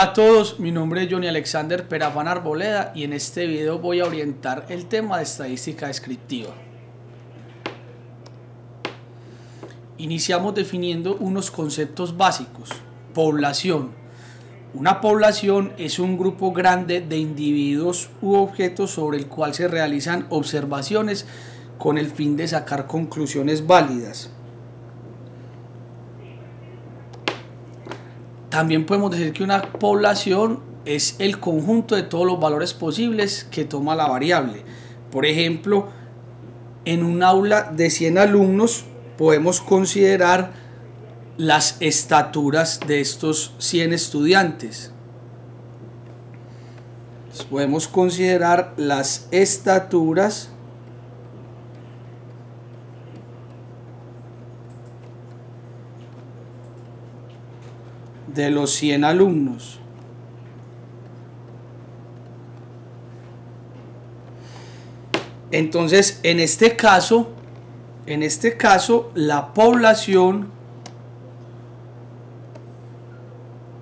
Hola a todos, mi nombre es Johnny Alexander Perafán Arboleda y en este video voy a orientar el tema de estadística descriptiva. Iniciamos definiendo unos conceptos básicos. Población. Una población es un grupo grande de individuos u objetos sobre el cual se realizan observaciones con el fin de sacar conclusiones válidas. También podemos decir que una población es el conjunto de todos los valores posibles que toma la variable. Por ejemplo, en un aula de 100 alumnos podemos considerar las estaturas de estos 100 estudiantes. Podemos considerar las estaturas de los 100 alumnos. Entonces, en este caso, la población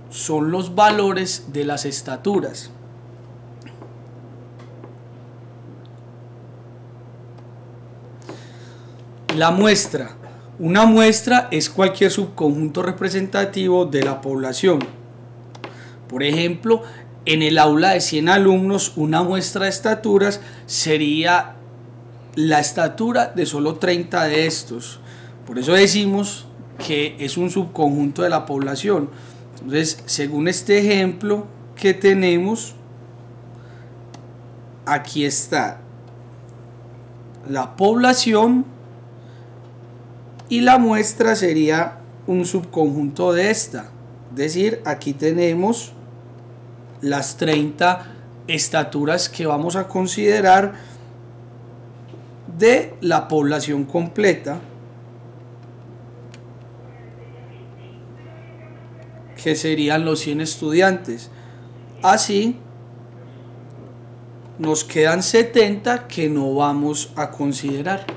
son los valores de las estaturas. La muestra. Una muestra es cualquier subconjunto representativo de la población. Por ejemplo, en el aula de 100 alumnos, una muestra de estaturas sería la estatura de solo 30 de estos. Por eso decimos que es un subconjunto de la población. Entonces, según este ejemplo que tenemos, aquí está la población y la muestra sería un subconjunto de esta. Es decir, aquí tenemos las 30 estaturas que vamos a considerar de la población completa, que serían los 100 estudiantes. Así nos quedan 70 que no vamos a considerar.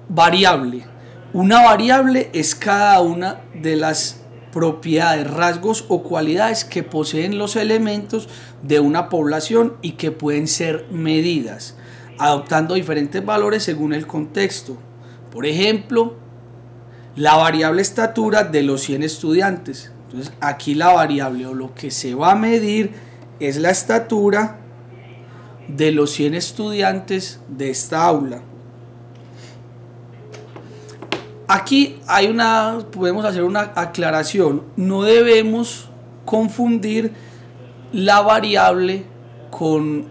Variable. Una variable es cada una de las propiedades, rasgos o cualidades que poseen los elementos de una población y que pueden ser medidas, adoptando diferentes valores según el contexto. Por ejemplo, la variable estatura de los 100 estudiantes. Entonces, aquí la variable o lo que se va a medir es la estatura de los 100 estudiantes de esta aula. Aquí podemos hacer una aclaración. No debemos confundir la variable con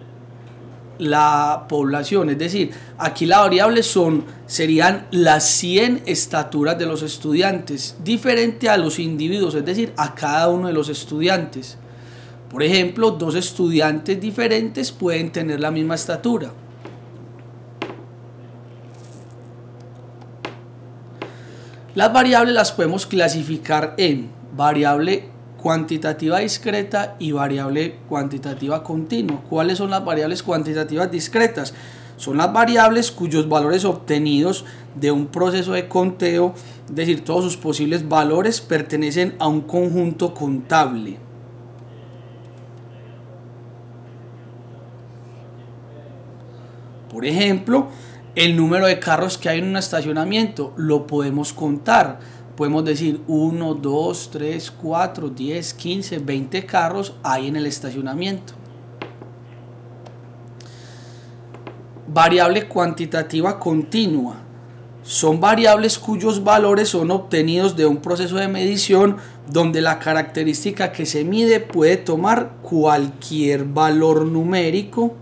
la población. Es decir, aquí la variable serían las 100 estaturas de los estudiantes, diferente a los individuos, es decir, a cada uno de los estudiantes. Por ejemplo, dos estudiantes diferentes pueden tener la misma estatura. Las variables las podemos clasificar en variable cuantitativa discreta y variable cuantitativa continua. ¿Cuáles son las variables cuantitativas discretas? Son las variables cuyos valores obtenidos de un proceso de conteo, es decir, todos sus posibles valores pertenecen a un conjunto contable. Por ejemplo, el número de carros que hay en un estacionamiento lo podemos contar. Podemos decir 1, 2, 3, 4, 10, 15, 20 carros hay en el estacionamiento. Variable cuantitativa continua. Son variables cuyos valores son obtenidos de un proceso de medición donde la característica que se mide puede tomar cualquier valor numérico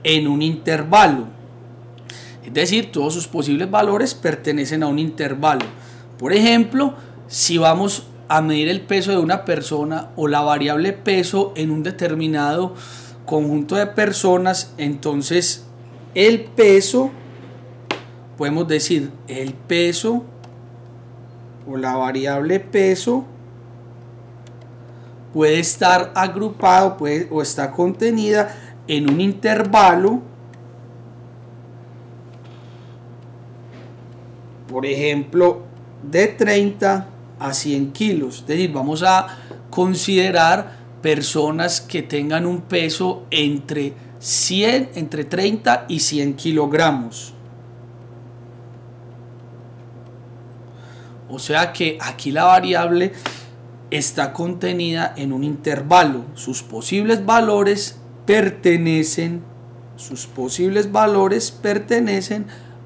en un intervalo. Es decir, todos sus posibles valores pertenecen a un intervalo. Por ejemplo, si vamos a medir el peso de una persona o la variable peso en un determinado conjunto de personas, entonces el peso, podemos decir el peso o la variable peso puede estar agrupado o está contenida en un intervalo. Por ejemplo, de 30 a 100 kilos. Es decir, vamos a considerar personas que tengan un peso entre 30 y 100 kilogramos. O sea que aquí la variable está contenida en un intervalo. Sus posibles valores pertenecen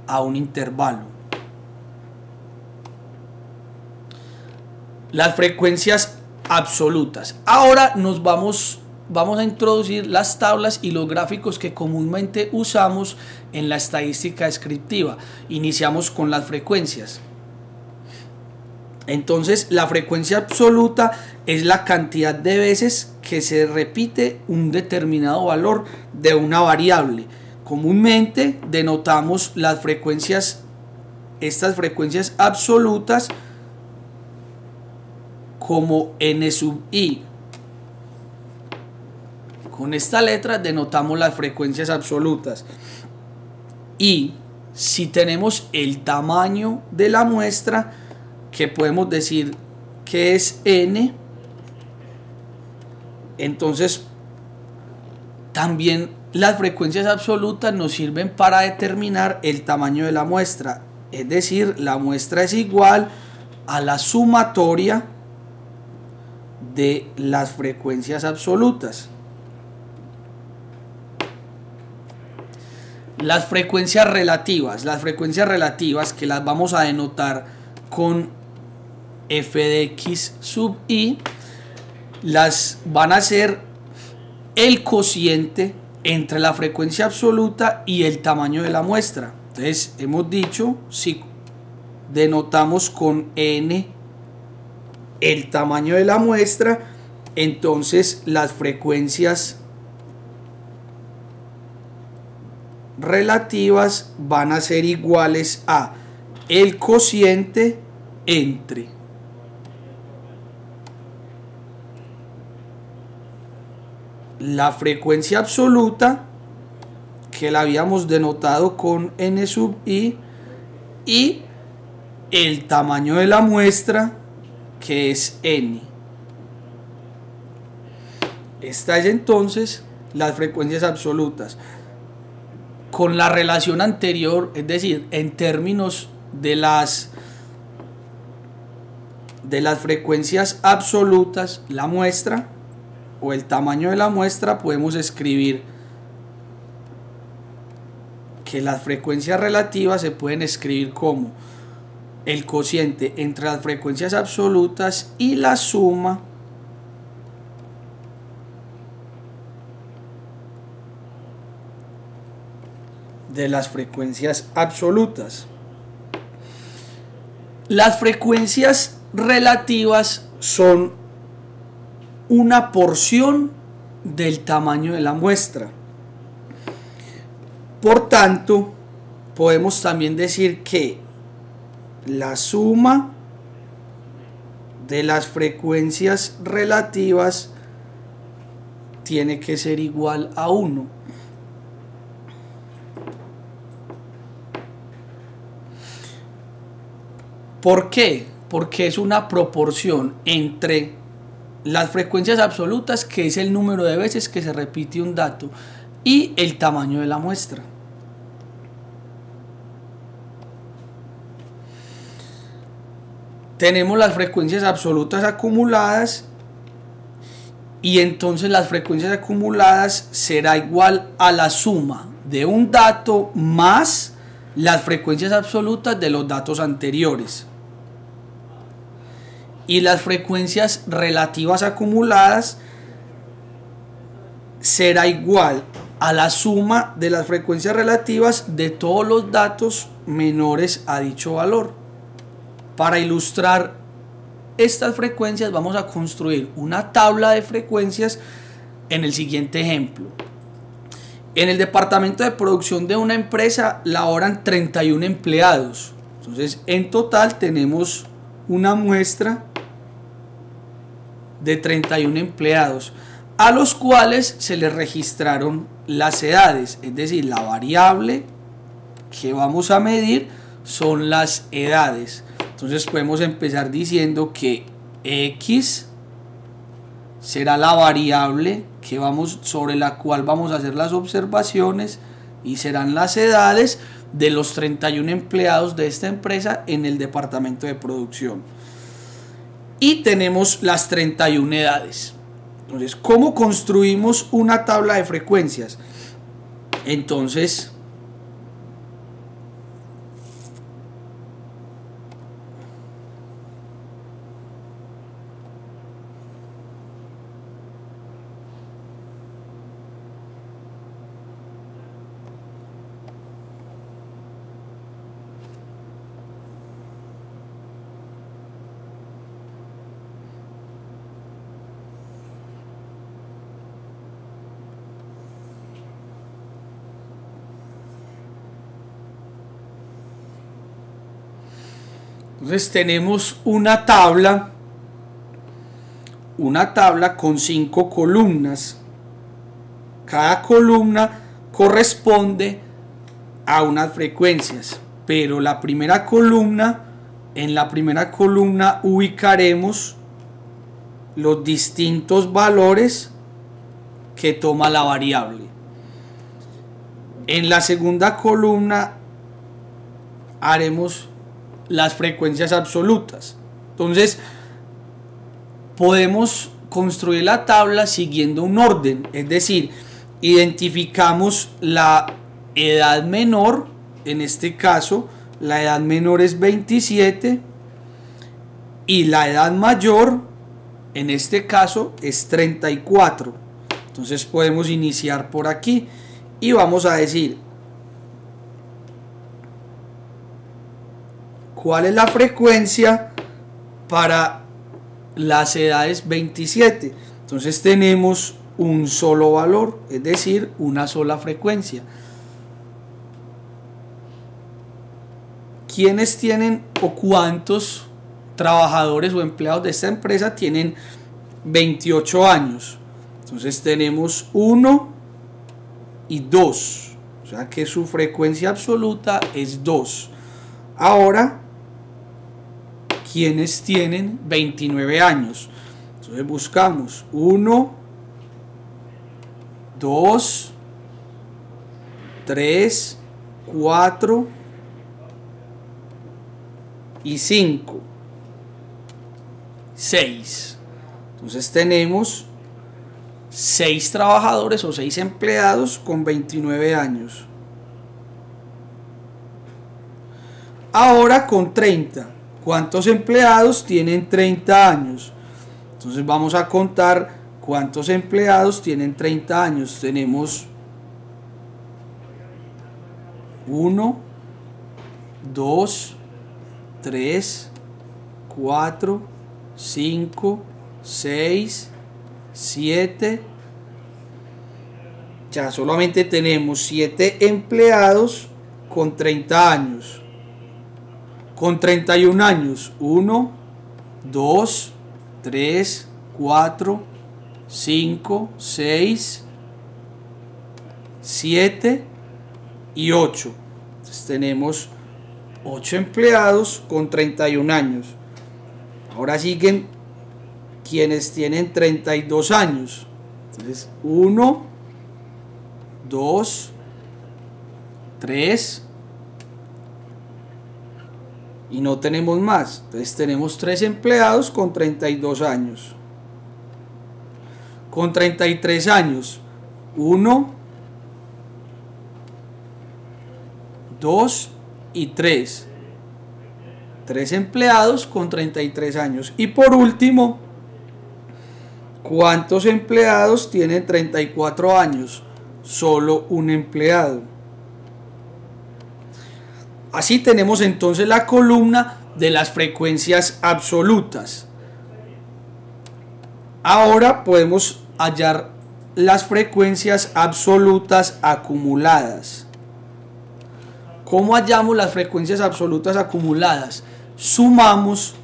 a un intervalo. Las frecuencias absolutas. Ahora vamos a introducir las tablas y los gráficos que comúnmente usamos en la estadística descriptiva. Iniciamos con las frecuencias. Entonces, la frecuencia absoluta es la cantidad de veces que se repite un determinado valor de una variable. Comúnmente denotamos estas frecuencias absolutas como n sub i. Con esta letra denotamos las frecuencias absolutas. Y si tenemos el tamaño de la muestra, que podemos decir que es n, entonces también las frecuencias absolutas nos sirven para determinar el tamaño de la muestra. Es decir, la muestra es igual a la sumatoria de las frecuencias absolutas. Las frecuencias relativas que las vamos a denotar con f de x sub i, las van a ser el cociente entre la frecuencia absoluta y el tamaño de la muestra. Entonces hemos dicho, si denotamos con n el tamaño de la muestra, entonces las frecuencias relativas van a ser iguales a el cociente entre la frecuencia absoluta, que la habíamos denotado con n sub i, y el tamaño de la muestra, que es n. Esta es entonces las frecuencias absolutas. Con la relación anterior, es decir, en términos de las frecuencias absolutas, la muestra o el tamaño de la muestra, podemos escribir que las frecuencias relativas se pueden escribir como el cociente entre las frecuencias absolutas y la suma de las frecuencias absolutas. Las frecuencias relativas son una porción del tamaño de la muestra. Por tanto, podemos también decir que la suma de las frecuencias relativas tiene que ser igual a 1. ¿Por qué? Porque es una proporción entre las frecuencias absolutas, que es el número de veces que se repite un dato, y el tamaño de la muestra. Tenemos las frecuencias absolutas acumuladas, y entonces las frecuencias acumuladas será igual a la suma de un dato más las frecuencias absolutas de los datos anteriores. Y las frecuencias relativas acumuladas será igual a la suma de las frecuencias relativas de todos los datos menores a dicho valor. Para ilustrar estas frecuencias vamos a construir una tabla de frecuencias en el siguiente ejemplo. En el departamento de producción de una empresa laboran 31 empleados. Entonces, en total tenemos una muestra de 31 empleados, a los cuales se les registraron las edades, es decir, la variable que vamos a medir son las edades. Entonces podemos empezar diciendo que X será la variable sobre la cual vamos a hacer las observaciones y serán las edades de los 31 empleados de esta empresa en el departamento de producción. Y tenemos las 31 edades. Entonces, ¿cómo construimos una tabla de frecuencias? Entonces, tenemos una tabla con 5 columnas. Cada columna corresponde a unas frecuencias, pero en la primera columna ubicaremos los distintos valores que toma la variable. En la segunda columna haremos las frecuencias absolutas. Entonces podemos construir la tabla siguiendo un orden, es decir, identificamos la edad menor, en este caso la edad menor es 27 y la edad mayor en este caso es 34. Entonces podemos iniciar por aquí y vamos a decir cuál es la frecuencia para las edades 27. Entonces tenemos un solo valor, es decir, una sola frecuencia. ¿Quiénes tienen o cuántos trabajadores o empleados de esta empresa tienen 28 años? Entonces tenemos 1 y 2, o sea que su frecuencia absoluta es 2. Ahora, ¿quiénes tienen 29 años? Entonces buscamos 1, 2, 3, 4 y 5, 6. Entonces tenemos 6 trabajadores o 6 empleados con 29 años. Ahora con 30. ¿Cuántos empleados tienen 30 años? Entonces vamos a contar cuántos empleados tienen 30 años. Tenemos 1, 2, 3, 4, 5, 6, 7. Ya solamente tenemos 7 empleados con 30 años. Con 31 años, 1, 2, 3, 4, 5, 6, 7 y 8. Entonces tenemos 8 empleados con 31 años. Ahora siguen quienes tienen 32 años. Entonces 1, 2, 3 y no tenemos más. Entonces tenemos 3 empleados con 32 años. Con 33 años, 1, 2 y 3. 3 empleados con 33 años. Y por último, ¿cuántos empleados tienen 34 años? Solo un empleado. Así tenemos entonces la columna de las frecuencias absolutas. Ahora podemos hallar las frecuencias absolutas acumuladas. ¿Cómo hallamos las frecuencias absolutas acumuladas? Sumamos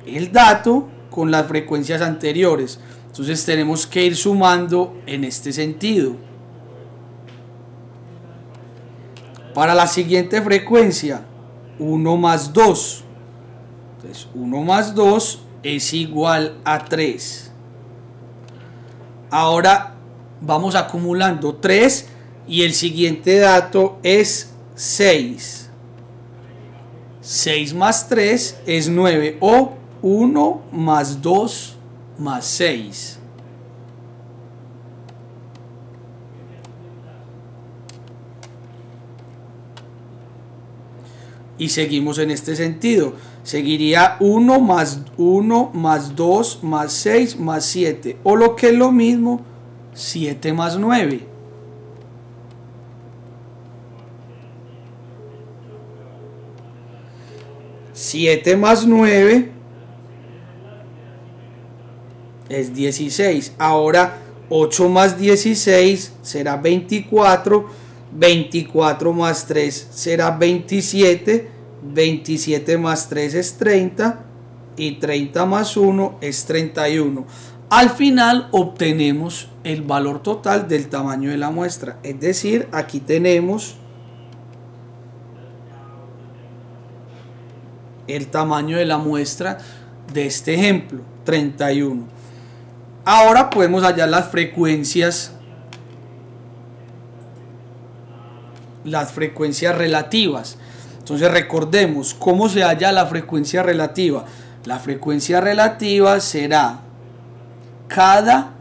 el dato con las frecuencias anteriores. Entonces tenemos que ir sumando en este sentido. Para la siguiente frecuencia, 1 más 2. Entonces 1 más 2 es igual a 3. Ahora vamos acumulando 3 y el siguiente dato es 6. 6 más 3 es 9 o 1 más 2 más 6. Y seguimos en este sentido. Seguiría 1 más 2 más 6 más 7. O lo que es lo mismo, 7 más 9. Siete más 9 es 16. Ahora 8 más 16 será 24. 24 más 3 será 27. 27 más 3 es 30. Y 30 más 1 es 31. Al final obtenemos el valor total del tamaño de la muestra. Es decir, aquí tenemos el tamaño de la muestra de este ejemplo, 31. Ahora podemos hallar las frecuencias relativas. Entonces recordemos cómo se halla la frecuencia relativa. La frecuencia relativa será cada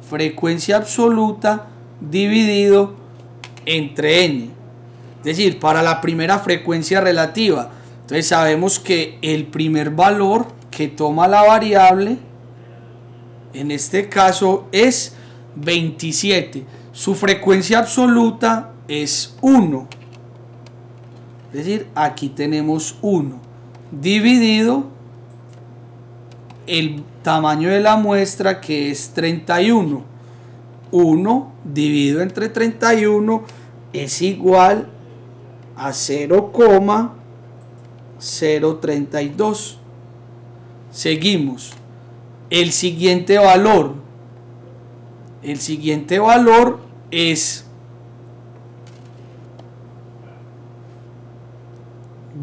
frecuencia absoluta dividido entre n. Es decir, para la primera frecuencia relativa, entonces sabemos que el primer valor que toma la variable, en este caso es 27. Su frecuencia absoluta es 1. Es decir, aquí tenemos 1 dividido el tamaño de la muestra, que es 31. 1 dividido entre 31 es igual a 0,032. Seguimos. El siguiente valor es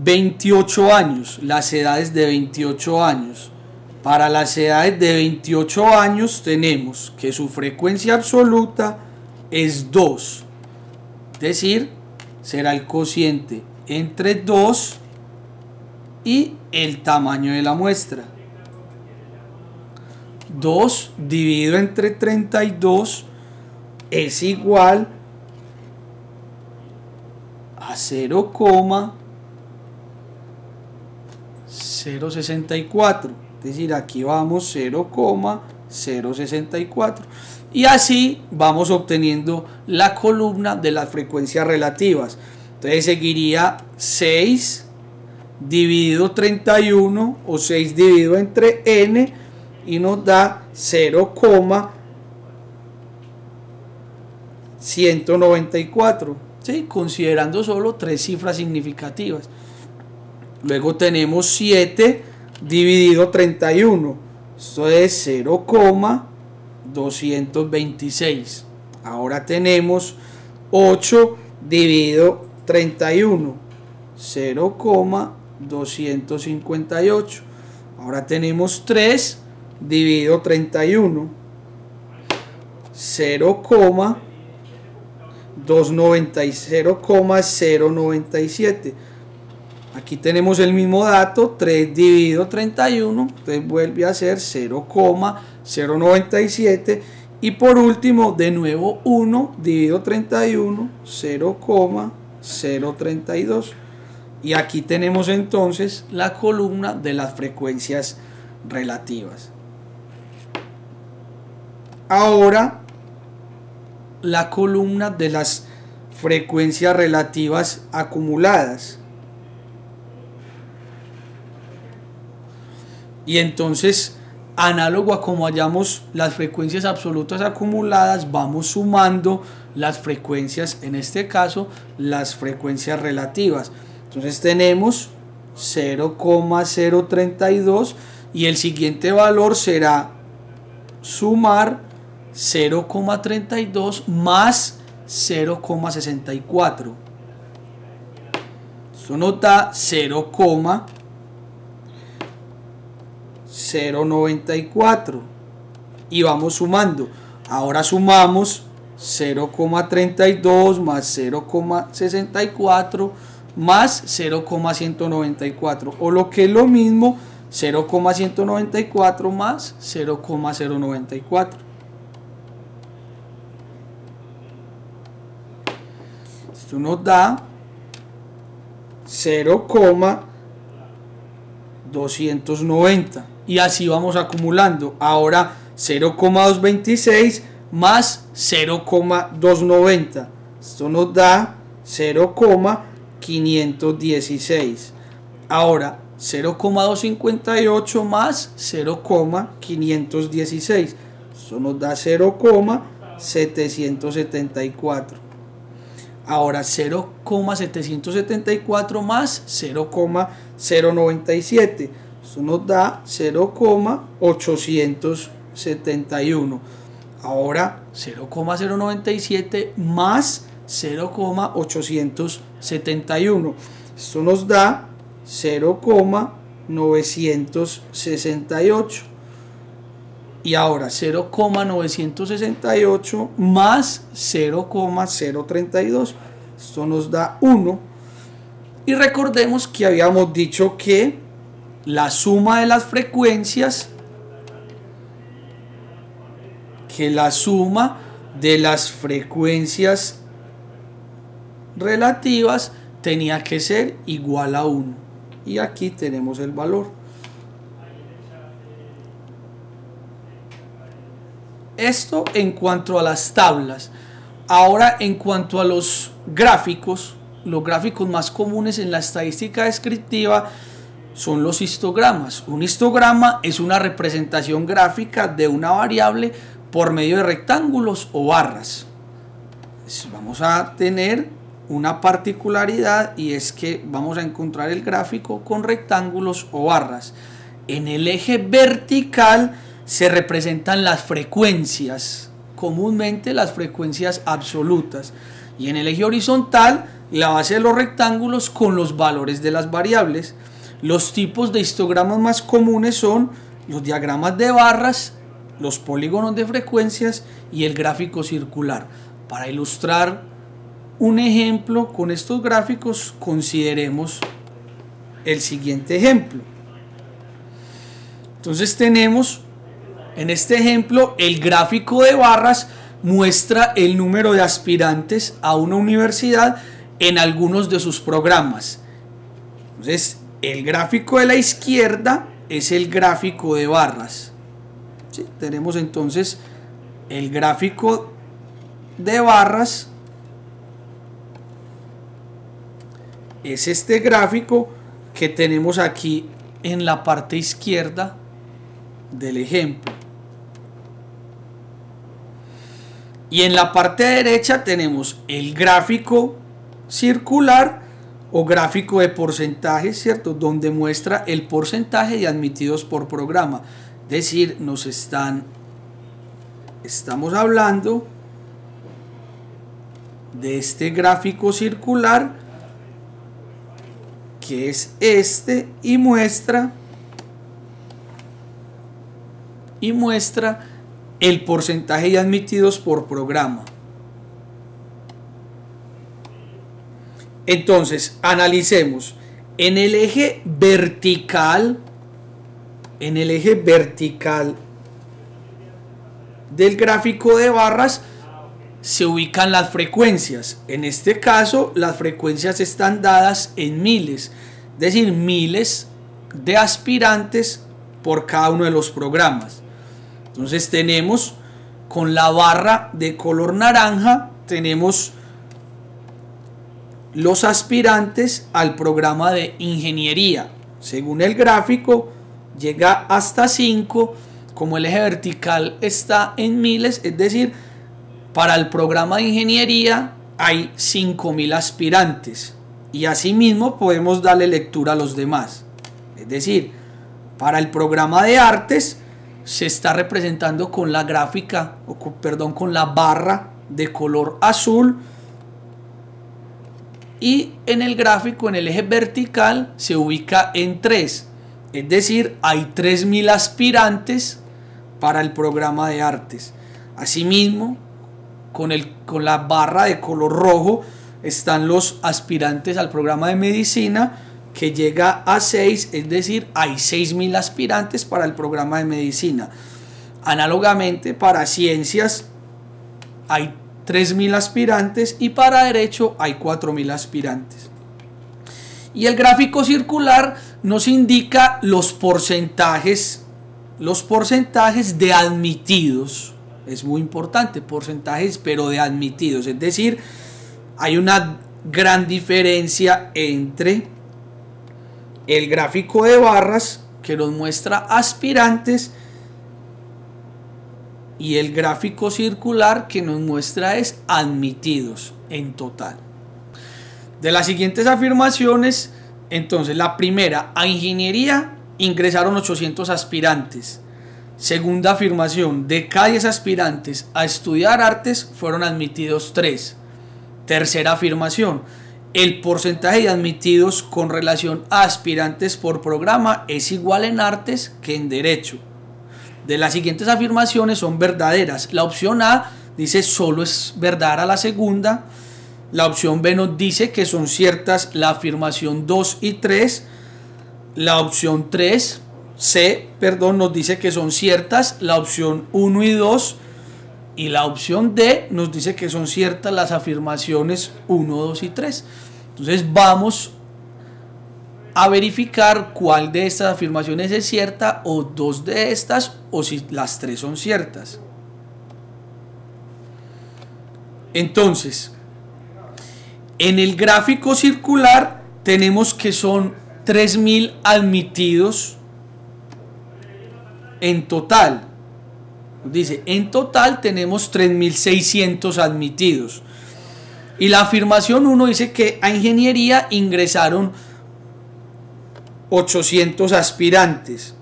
28 años, las edades de 28 años. Para las edades de 28 años tenemos que su frecuencia absoluta es 2. Es decir, será el cociente entre 2 y el tamaño de la muestra. 2 dividido entre 32 es igual a 0,064. Es decir, aquí vamos 0,064. Y así vamos obteniendo la columna de las frecuencias relativas. Entonces seguiría 6 dividido 31 o 6 dividido entre n y nos da 0,194. ¿Sí? Considerando solo 3 cifras significativas. Luego tenemos 7 dividido 31. Esto es 0,226. Ahora tenemos 8 dividido 31. 0,258. Ahora tenemos 3 dividido 31. 0,097. Aquí tenemos el mismo dato, 3 dividido 31, entonces vuelve a ser 0,097. Y por último, de nuevo 1 dividido 31, 0,032. Y aquí tenemos entonces la columna de las frecuencias relativas. Ahora, la columna de las frecuencias relativas acumuladas. Y entonces, análogo a como hallamos las frecuencias absolutas acumuladas, vamos sumando las frecuencias, en este caso, las frecuencias relativas. Entonces tenemos 0,032 y el siguiente valor será sumar 0,32 más 0,64. Esto nos da 0,032. 0,94 y vamos sumando. Ahora sumamos 0,32 más 0,64 más 0,194, o lo que es lo mismo, 0,194 más 0,094. Esto nos da 0,290 y así vamos acumulando. Ahora 0,226 más 0,290, esto nos da 0,516. Ahora 0,258 más 0,516, esto nos da 0,774. Ahora 0,774 más 0,097, esto nos da 0,871. Ahora 0,097 más 0,871, esto nos da 0,968. Y ahora 0,968 más 0,032, esto nos da 1. Y recordemos que habíamos dicho que la suma de las frecuencias, relativas tenía que ser igual a 1. Y aquí tenemos el valor. Esto en cuanto a las tablas. Ahora en cuanto a los gráficos más comunes en la estadística descriptiva son los histogramas. Un histograma es una representación gráfica de una variable por medio de rectángulos o barras. Pues vamos a tener una particularidad, y es que vamos a encontrar el gráfico con rectángulos o barras. En el eje vertical se representan las frecuencias, comúnmente las frecuencias absolutas, y en el eje horizontal la base de los rectángulos con los valores de las variables. Los tipos de histogramas más comunes son los diagramas de barras, los polígonos de frecuencias y el gráfico circular. Para ilustrar un ejemplo con estos gráficos, consideremos el siguiente ejemplo. Entonces tenemos en este ejemplo el gráfico de barras muestra el número de aspirantes a una universidad en algunos de sus programas. Entonces el gráfico de la izquierda es el gráfico de barras. ¿Sí? Tenemos entonces el gráfico de barras, es este gráfico que tenemos aquí en la parte izquierda del ejemplo. Y en la parte derecha tenemos el gráfico circular o gráfico de porcentajes, ¿cierto? Donde muestra el porcentaje de admitidos por programa. Es decir, estamos hablando de este gráfico circular, que es este, y muestra el porcentaje de admitidos por programa. Entonces, analicemos. En el eje vertical del gráfico de barras se ubican las frecuencias. En este caso, las frecuencias están dadas en miles, es decir, miles de aspirantes por cada uno de los programas. Entonces tenemos, con la barra de color naranja, tenemos los aspirantes al programa de ingeniería. Según el gráfico, llega hasta 5. Como el eje vertical está en miles, es decir, para el programa de ingeniería hay 5.000 aspirantes. Y asimismo podemos darle lectura a los demás. Es decir, para el programa de artes se está representando con la gráfica, con la barra de color azul. Y en el gráfico, en el eje vertical, se ubica en 3. Es decir, hay 3.000 aspirantes para el programa de artes. Asimismo, con la barra de color rojo están los aspirantes al programa de medicina, que llega a 6, es decir, hay 6.000 aspirantes para el programa de medicina. Análogamente, para ciencias hay 3.000 aspirantes y para derecho hay 4.000 aspirantes. Y el gráfico circular nos indica los porcentajes de admitidos. Es muy importante, porcentajes pero de admitidos, es decir, hay una gran diferencia entre el gráfico de barras, que nos muestra aspirantes, y el gráfico circular, que nos muestra es admitidos en total. De las siguientes afirmaciones, entonces, la primera: a ingeniería ingresaron 800 aspirantes. Segunda afirmación: de cada 10 aspirantes a estudiar artes fueron admitidos 3. Tercera afirmación: el porcentaje de admitidos con relación a aspirantes por programa es igual en artes que en derecho. De las siguientes afirmaciones son verdaderas. La opción A dice solo es verdadera la segunda. La opción B nos dice que son ciertas la afirmación 2 y 3. La opción C nos dice que son ciertas la opción 1 y 2. Y la opción D nos dice que son ciertas las afirmaciones 1, 2 y 3. Entonces vamos a verificar cuál de estas afirmaciones es cierta, o 2 de estas, o si las 3 son ciertas. Entonces, en el gráfico circular tenemos que son 3.000 admitidos en total. Dice, en total tenemos 3.600 admitidos. Y la afirmación 1 dice que a ingeniería ingresaron 800 aspirantes.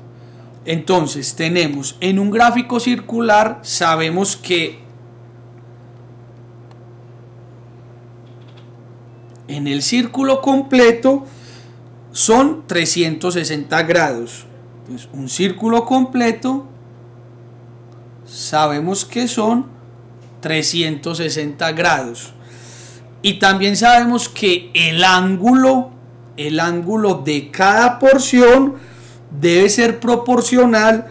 Entonces tenemos en un gráfico circular, sabemos que en el círculo completo son 360 grados. Entonces, un círculo completo sabemos que son 360 grados. Y también sabemos que el ángulo de cada porción debe ser proporcional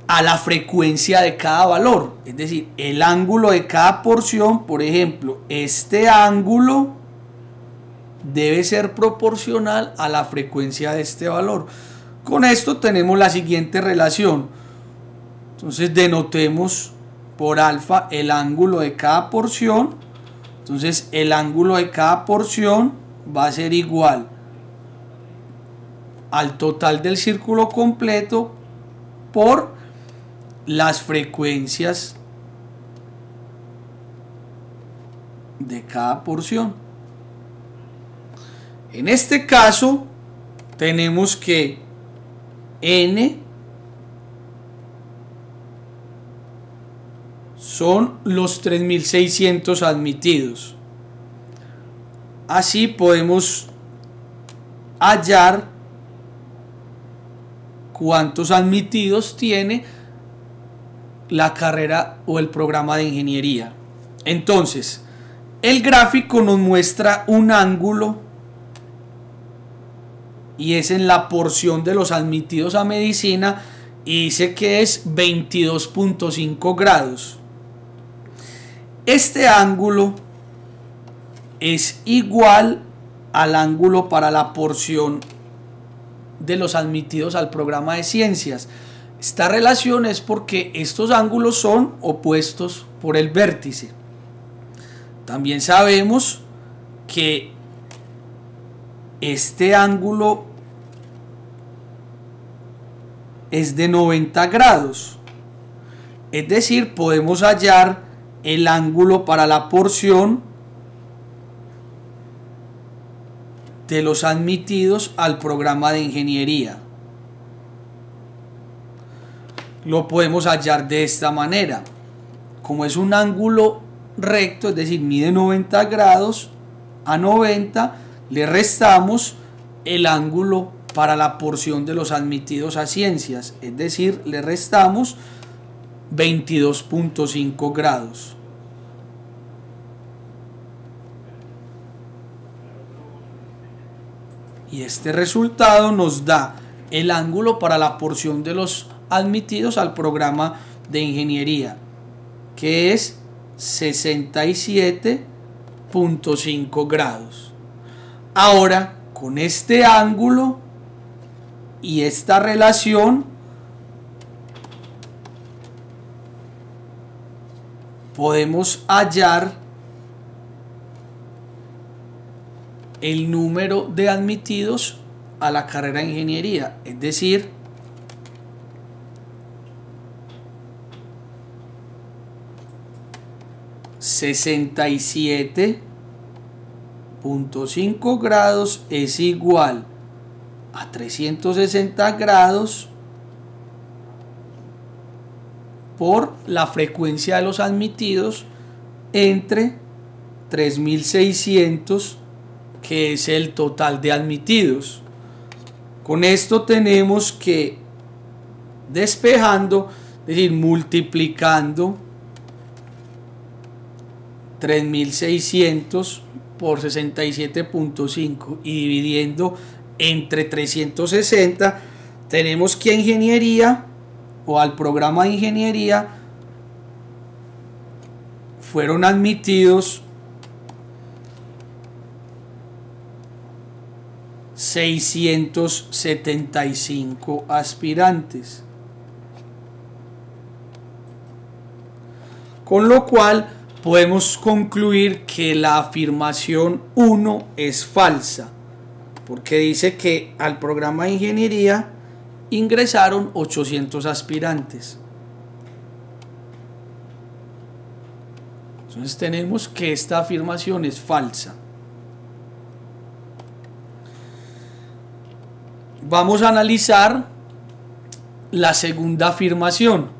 a la frecuencia de cada valor. Es decir, el ángulo de cada porción, por ejemplo, este ángulo debe ser proporcional a la frecuencia de este valor. Con esto tenemos la siguiente relación. Entonces denotemos por alfa el ángulo de cada porción. Entonces el ángulo de cada porción va a ser igual al total del círculo completo por las frecuencias de cada porción. En este caso tenemos que n son los 3.600 admitidos. Así podemos hallar cuántos admitidos tiene la carrera o el programa de ingeniería. Entonces, el gráfico nos muestra un ángulo y es en la porción de los admitidos a medicina y dice que es 22.5 grados. Este ángulo es igual al ángulo para la porción de los admitidos al programa de ciencias. Esta relación es porque estos ángulos son opuestos por el vértice. También sabemos que este ángulo es de 90 grados. Es decir, podemos hallar el ángulo para la porción de los admitidos al programa de ingeniería. Lo podemos hallar de esta manera. Como es un ángulo recto, es decir, mide 90 grados, a 90 le restamos el ángulo para la porción de los admitidos a ciencias, es decir, le restamos 22.5 grados. Y este resultado nos da el ángulo para la porción de los admitidos al programa de ingeniería, que es 67.5 grados. Ahora, con este ángulo y esta relación, podemos hallar el número de admitidos a la carrera de ingeniería, es decir, (67.5 grados es igual a 360 grados por la frecuencia de los admitidos entre 3600, que es el total de admitidos? Con esto tenemos que, despejando, es decir, multiplicando 3600 por 67.5 y dividiendo entre 360, tenemos que a ingeniería o al programa de ingeniería fueron admitidos 675 aspirantes, con lo cual podemos concluir que la afirmación 1 es falsa, porque dice que al programa de ingeniería ingresaron 800 aspirantes. Entonces tenemos que esta afirmación es falsa. Vamos a analizar la segunda afirmación.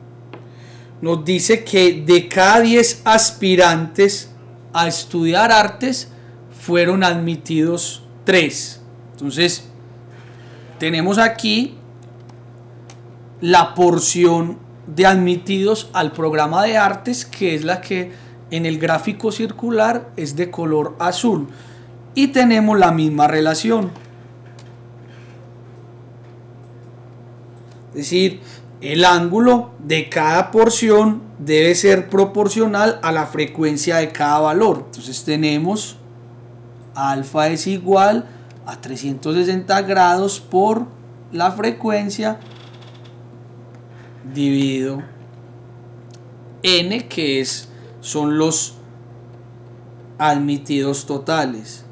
Nos dice que de cada 10 aspirantes a estudiar artes fueron admitidos 3. Entonces tenemos aquí la porción de admitidos al programa de artes, que es la que en el gráfico circular es de color azul, y tenemos la misma relación, es decir, el ángulo de cada porción debe ser proporcional a la frecuencia de cada valor. Entonces tenemos alfa es igual a 360 grados por la frecuencia dividido n, que son los admitidos totales.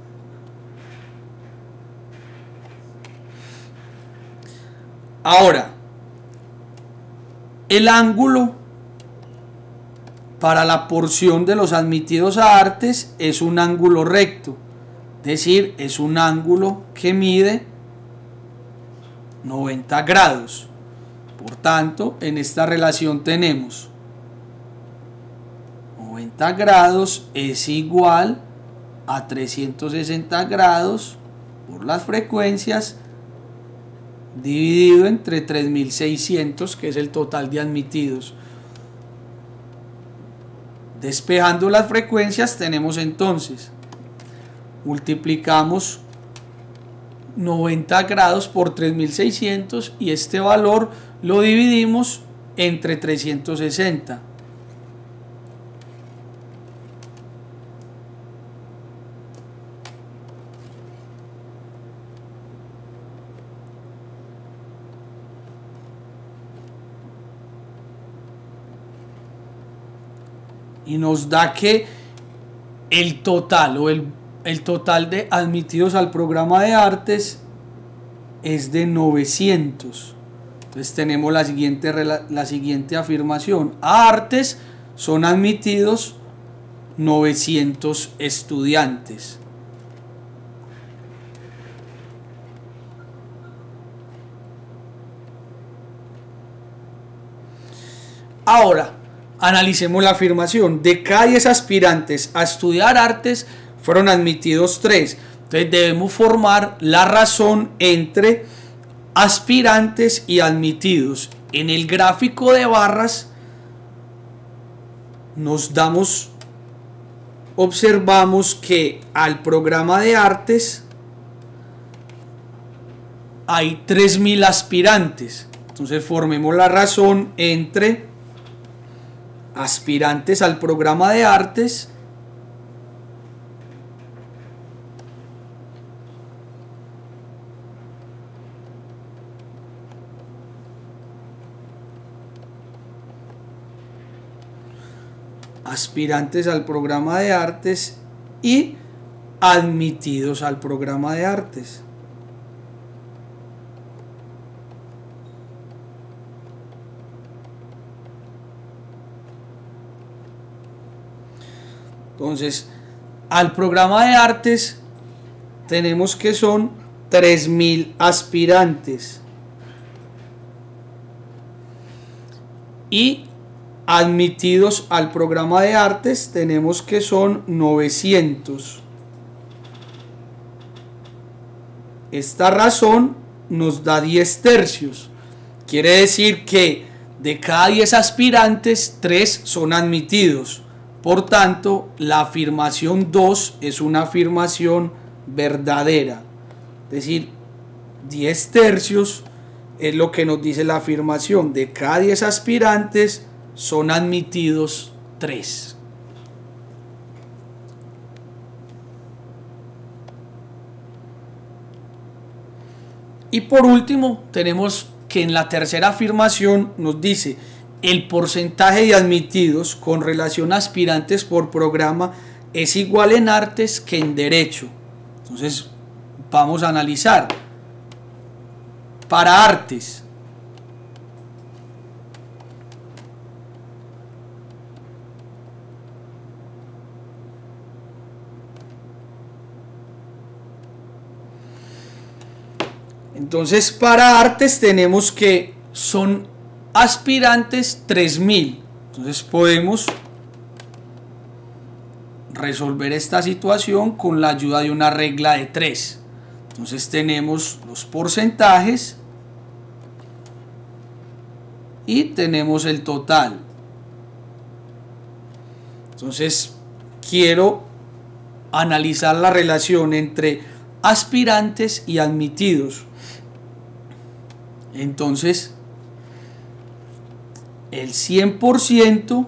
Ahora, el ángulo para la porción de los admitidos a artes es un ángulo recto, es decir, es un ángulo que mide 90 grados. Por tanto, en esta relación tenemos 90 grados es igual a 360 grados por las frecuencias dividido entre 3600, que es el total de admitidos. Despejando las frecuencias, tenemos entonces, multiplicamos 90 grados por 3600 y este valor lo dividimos entre 360. Y nos da que el total el total de admitidos al programa de artes es de 900. Entonces tenemos la siguiente afirmación: a artes son admitidos 900 estudiantes. Ahora analicemos la afirmación: de cada 10 aspirantes a estudiar artes fueron admitidos 3. Entonces debemos formar la razón entre aspirantes y admitidos. En el gráfico de barras observamos que al programa de artes hay 3.000 aspirantes. Entonces formemos la razón entre aspirantes al programa de artes y admitidos al programa de artes. Entonces, al programa de artes tenemos que son 3.000 aspirantes y admitidos al programa de artes tenemos que son 900. Esta razón nos da 10 tercios. Quiere decir que de cada 10 aspirantes, 3 son admitidos. Por tanto, la afirmación 2 es una afirmación verdadera. Es decir, 10 tercios es lo que nos dice la afirmación. De cada 10 aspirantes son admitidos 3. Y por último, tenemos que en la tercera afirmación nos dice: el porcentaje de admitidos con relación a aspirantes por programa es igual en artes que en derecho. Entonces vamos a analizar. Para artes, entonces para artes tenemos que son aspirantes 3.000. Entonces podemos resolver esta situación con la ayuda de una regla de 3. Entonces tenemos los porcentajes y tenemos el total. Entonces quiero analizar la relación entre aspirantes y admitidos. Entonces el 100%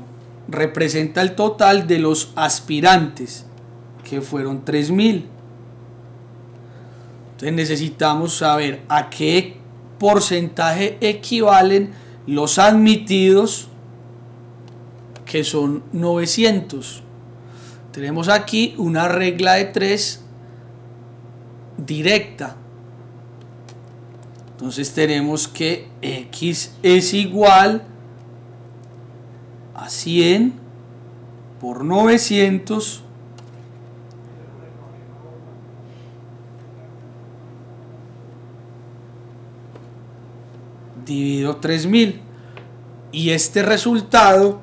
representa el total de los aspirantes, que fueron 3.000. Entonces necesitamos saber a qué porcentaje equivalen los admitidos, que son 900. Tenemos aquí una regla de 3 directa. Entonces tenemos que X es igual a 100 por 900 dividido 3.000, y este resultado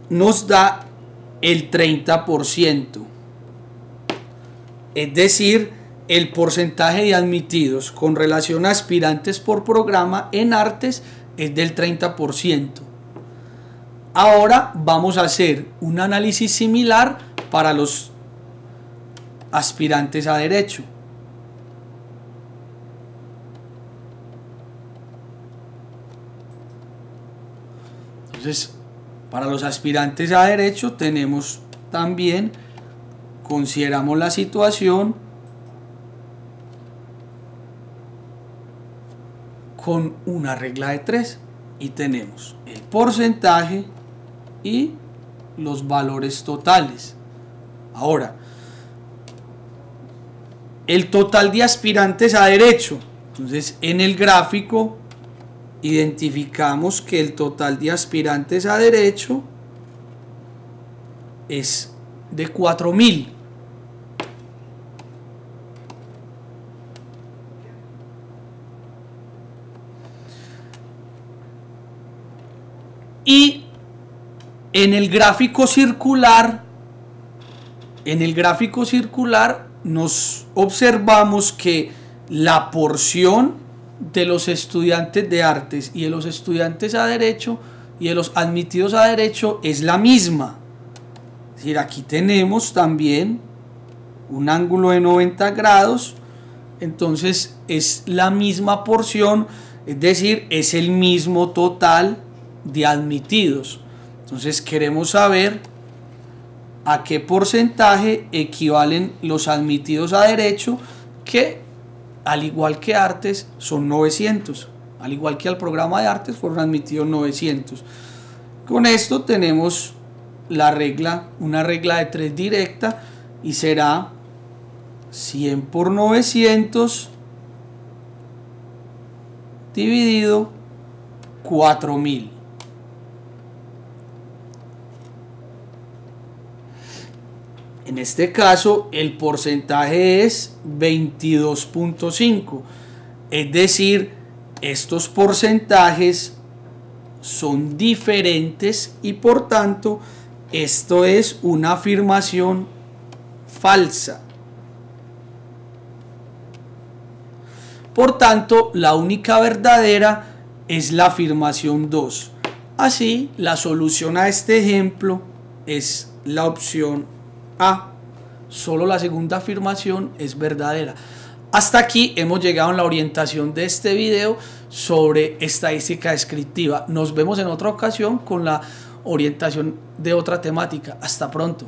nos da el 30%, es decir, el porcentaje de admitidos con relación a aspirantes por programa en artes es del 30%. Ahora vamos a hacer un análisis similar para los aspirantes a derecho. Entonces, para los aspirantes a derecho tenemos también, consideramos la situación con una regla de 3 y tenemos el porcentaje y los valores totales. Ahora, el total de aspirantes a derecho. Entonces, en el gráfico identificamos que el total de aspirantes a derecho es de 4.000. Y en el gráfico circular, nos observamos que la porción de los estudiantes de artes y de los estudiantes a derecho y de los admitidos a derecho es la misma. Es decir, aquí tenemos también un ángulo de 90 grados, entonces es la misma porción, es decir, es el mismo total de admitidos. Entonces queremos saber a qué porcentaje equivalen los admitidos a derecho, que al igual que artes son 900, al igual que al programa de artes fueron admitidos 900. Con esto tenemos la regla, una regla de 3 directa, y será 100 por 900 dividido 4000. En este caso el porcentaje es 22.5, es decir, estos porcentajes son diferentes y por tanto esto es una afirmación falsa. Por tanto, la única verdadera es la afirmación 2. Así, la solución a este ejemplo es la opción A. Solo la segunda afirmación es verdadera. Hasta aquí hemos llegado en la orientación de este video sobre estadística descriptiva. Nos vemos en otra ocasión con la orientación de otra temática. Hasta pronto.